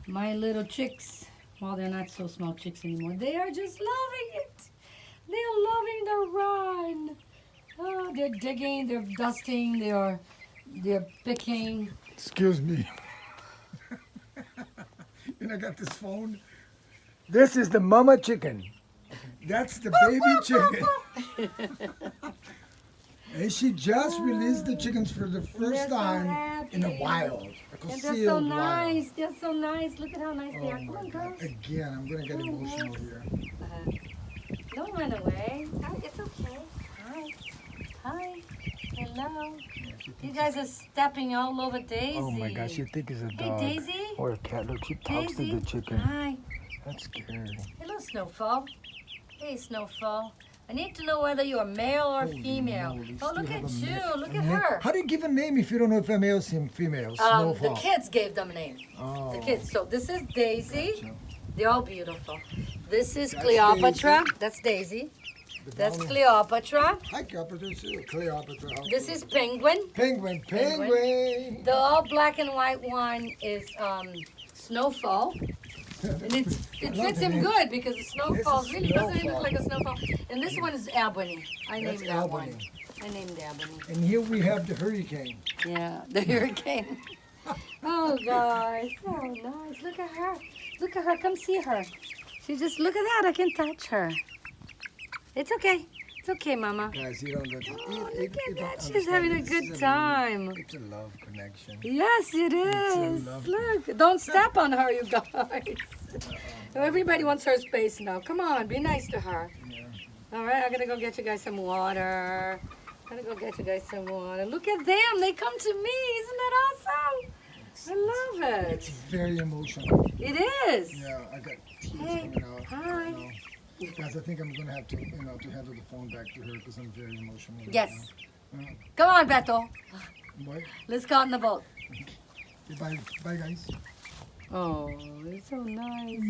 My little chicks, well, they're not so small chicks anymore. They are just loving it. They're loving the run. Oh, they're digging, they're dusting, they're picking. Excuse me. And I got this phone. This is the mama chicken. That's the baby chicken. And she just released the chickens for the first time in a wild. And they're so nice. They're so nice. Look at how nice they are. Come on, girls. Again, I'm going to get emotional here. Don't run away. Hi, it's okay. Hi. Hi. Hello. You guys are stepping all over Daisy. Oh my gosh, you think it's a dog. Hey, Daisy. Or a cat. Look, she talks Daisy. to the chicken. Hi. That's scary. Hello, Snowfall. Hey, Snowfall. I need to know whether you're male or female. Oh, look at you. Look at her. How do you give a name if you don't know if a male or female? Snowfall. The kids gave them a name. Oh. The kids. So this is Daisy. Gotcha. They're all beautiful. This is That's Cleopatra. Daisy. That's Daisy. The That's brownie. Cleopatra. Hi, Cleopatra. Cleopatra. This is Penguin. Penguin. Penguin. The all black and white one is Snowfall. And it fits him good because the snowfall really doesn't even look like a snowfall. And this one is Ebony. I named that one. I named Ebony. And here we have the hurricane. Yeah, the hurricane. Oh, guys. So nice. Look at her. Look at her. Come see her. She just, look at that. I can touch her. It's okay. It's okay, Mama. Guys, you don't Oh, look at that. She's having a good time. It's a love connection. Yes, it is. love Look, don't step on her, you guys. Everybody wants her space now. Come on, be nice to her. Yeah. All right, I'm gonna go get you guys some water. I'm gonna go get you guys some water. Look at them, they come to me. Isn't that awesome? I love It's it. very emotional. It is. Yeah, I got tears Hey, coming out. hi. right now. Guys, I think I'm gonna have to, to handle the phone back to her because I'm very emotional. right Yes. now. Come on, Beto. What? Let's go on the boat. Okay, bye, bye, guys. Oh, it's so nice.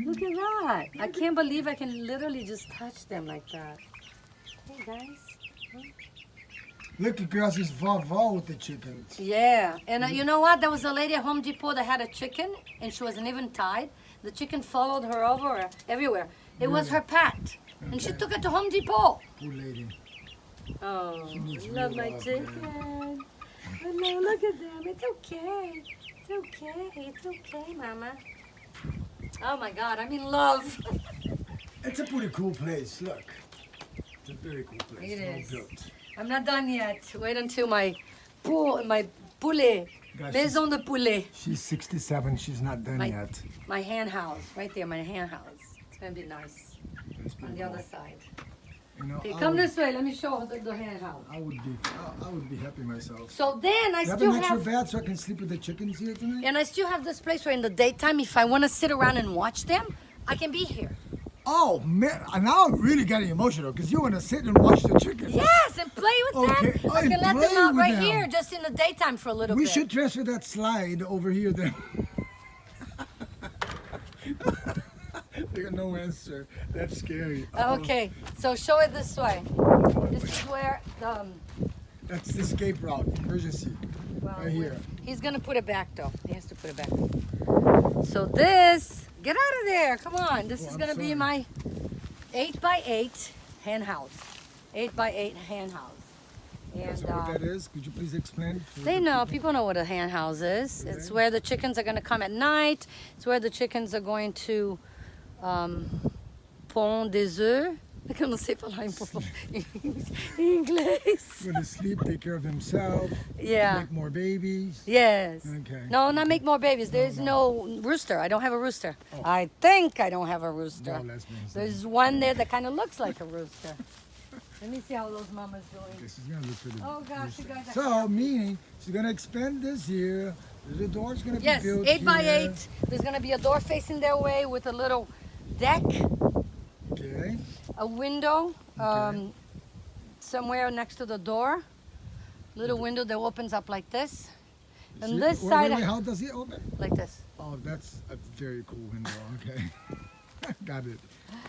Look at that. I can't believe I can literally just touch them like that. Hey, guys. Look at girls, it's va with the chickens. Yeah, and you know what? There was a lady at Home Depot that had a chicken, and she wasn't even tied. The chicken followed her over everywhere. It was her pet, and she Okay. took it to Home Depot. Poor lady. Oh, needs love real my love, chicken. Oh, no, look at them. It's okay. It's okay. It's okay, Mama. Oh my God, I'm in love. It's a pretty cool place. Look, it's a very cool place. It Well is. built. I'm not done yet. Wait until my poulet, Guys, maison de poulet, She's 67. She's not done My- yet. my hen house, right there, my hen house. It's gonna be nice It's on pretty the cool. other side. You know, Okay, I come would- this way. Let me show her the hen house. I would be happy myself. So then I You have still an extra have, bed so I can sleep with the chickens here tonight? and I still have this place where in the daytime, if I want to sit around and watch them, I can be here. Oh man, now I'm really getting emotional because you want to sit and watch the chickens. Yes, and play with Okay, them. oh, I can and let them play out with right them. here, just in the daytime for a little We bit. should transfer that slide over here then. They got no answer. That's scary. Okay, so show it this way. This is where That's the escape route, emergency. well, Right here. He's gonna put it back though. He has to put it back. So this, get out of there! Come on. This Oh, is I'm gonna be sorry. my 8x8 hen house. 8x8 hen house. And So what that is, could you please explain? they know. People know what a hen house is. It's where the chickens are gonna come at night. It's where the chickens are going to pond des œufs. Eu não sei falar em inglês. Go to sleep, take care of themselves, Yeah. make more babies. Yes. Okay. No, not make more babies. There's no rooster. I don't have a rooster. I think I don't have a rooster. No lesbians. There's one there that kind of looks like a rooster. Let me see how those mamas doing. This is gonna look pretty. Oh gosh, you guys are So meaning she's gonna expand this here. The door's gonna Yes, be built 8x8. There's gonna be a door facing their way with a little deck, Here. Okay. a window somewhere next to the door. Little window that opens up like this. And See? this Wait, side, wait, how does it open? like this. Oh, that's a very cool window. Okay. Got it.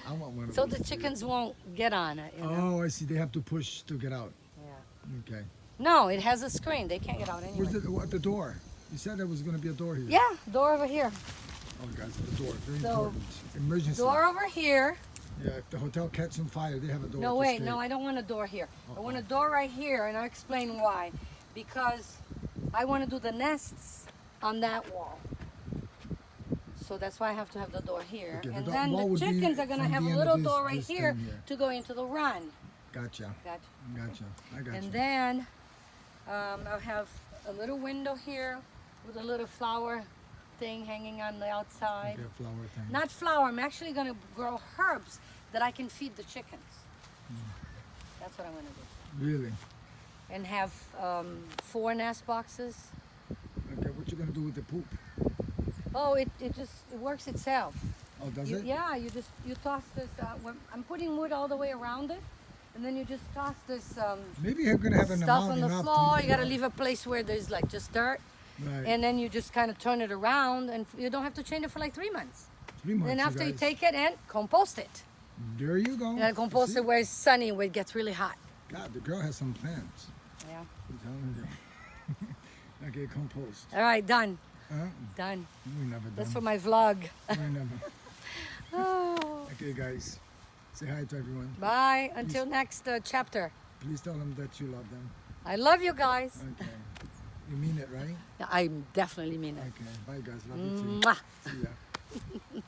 I want one of So those the too. chickens won't get on it. You know? Oh, I see. They have to push to get out. Yeah. Okay. No, it has a screen. They can't get out anyway. Where's the door? You said there was going to be a door here. Yeah, door over here. Oh, guys, the door. Very So, important. Emergency. Door over here. Yeah, if the hotel catches on fire, they have a door. No, to wait, stay. no, I don't want a door here. I want a Uh-oh. door right here, and I'll explain why. Because I want to do the nests on that wall. So that's why I have to have the door here. Okay, the and wall then the would be chickens are going to from have the a end of little this- door right this here thing here. to go into the run. Gotcha. Gotcha. Gotcha. I got And you. then I'll have a little window here with a little flower thing hanging on the outside. Okay, flower thing. Not flower, I'm actually going to grow herbs that I can feed the chickens. That's what I'm going to do. Really? And have 4 nest boxes. Okay, what you gonna do with the poop? Oh, it works itself. Oh, does You, it? yeah, you toss this. I'm putting wood all the way around it, and then you just toss this Maybe you're gonna have an stuff amount on the enough floor. to. You got to leave a place where there's like just dirt, Right. and then you just kind of turn it around, and you don't have to change it for like 3 months. 3 months. Then after you guys. take it and compost it. There you go. And then compost See? it where it's sunny, where it gets really hot. God, the girl has some plans. Yeah. I'm telling you. Okay, compost. All right, done. Huh? Done. We never done. That's for my vlog. We never. Oh. Okay, guys. Say hi to everyone. Bye. Until next chapter. Please tell them that you love them. I love you guys. Okay. You mean it, right? I definitely mean it. Okay. Bye, guys. Love you too. Mwah. See ya.